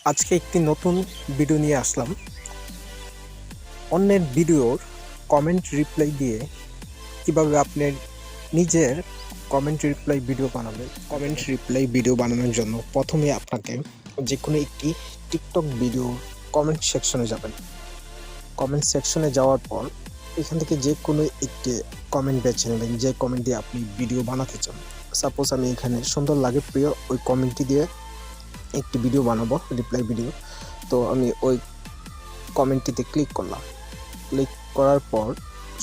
আজকে একটি নতুন ভিডিও নিয়ে আসলাম। অন্যের ভিডিওর কমেন্ট রিপ্লাই দিয়ে কিভাবে আপনার নিজের কমেন্ট রিপ্লাই ভিডিও বানাবেন। কমেন্ট রিপ্লাই ভিডিও বানানোর জন্য প্রথমে আপনাকে যে কোনো একটি টিকটক ভিডিও কমেন্ট সেকশনে যাবেন। কমেন্ট সেকশনে যাওয়ার পর এখান থেকে যে কোনো একটি কমেন্ট বেছে নেবেন, যে কমেন্ট দিয়ে আপনি ভিডিও বানাতে চান। সাপোজ আমি এখানে সুন্দর লাগে প্রিয় ওই কমেন্টটি দিয়ে একটি ভিডিও বানাবো, রিপ্লাই ভিডিও। তো আমি ওই কমেন্টটিতে ক্লিক করলাম। ক্লিক করার পর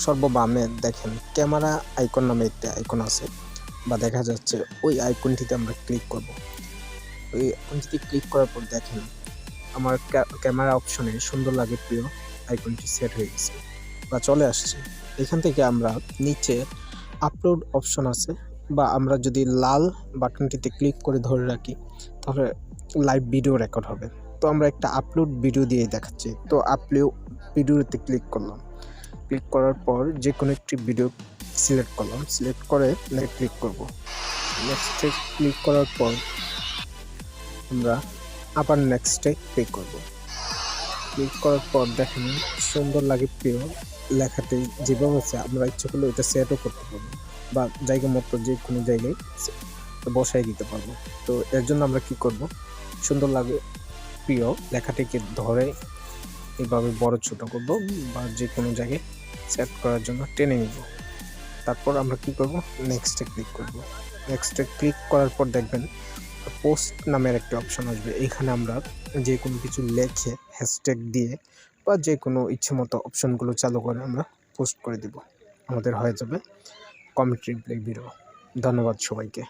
সর্ববামে দেখেন ক্যামেরা আইকন নামে একটা আইকন আছে বা দেখা যাচ্ছে, ওই আইকনটিতে আমরা ক্লিক করব। ওই আইকনটিতে ক্লিক করার পর দেখেন আমার ক্যামেরা অপশনে সুন্দর লাগে প্রিয় আইকনটি সেট হয়ে গেছে বা চলে আসছে। এখান থেকে আমরা নিচে আপলোড অপশন আছে, বা আমরা যদি লাল বাটনটিতে ক্লিক করে ধরে রাখি তাহলে লাইভ ভিডিও রেকর্ড হবে। তো আমরা একটা আপলোড ভিডিও দিয়ে দেখাচ্ছি, তো আপলোড ভিডিওতে ক্লিক করলাম। ক্লিক করার পর যে কোনো একটি ভিডিও সিলেক্ট করলাম, সিলেক্ট করে ক্লিক করব। নেক্সটে ক্লিক করার পর আমরা আবার নেক্সটে ক্লিক করব। ক্লিক করার পর দেখেন সুন্দর লাগে প্রিয় লেখাটি যেভাবে আছে, আমরা ইচ্ছা করলে ওইটা সেটও করতে পারবো বা জায়গা মতো যে কোনো জায়গায় বসাই দিতে পারবো। তো এর জন্য আমরা কি করব, সুন্দর লাগে প্রিয় লেখাটিকে ধরে এইভাবে বড় ছোট করব বা যে কোনো জায়গায় সেট করার জন্য টেনে নিব। তারপর আমরা কি করব, নেক্সটে ক্লিক করব। নেক্সটে ক্লিক করার পর দেখবেন পোস্ট নামের একটা অপশন আসবে। এইখানে আমরা যে কোনো কিছু লেখে হ্যাশট্যাগ দিয়ে বা যে কোনো ইচ্ছে মতো অপশনগুলো চালু করে আমরা পোস্ট করে দিব। আমাদের হয়ে যাবে কমেন্ট রিপ্লাই ভিডিও। ধন্যবাদ সবাইকে।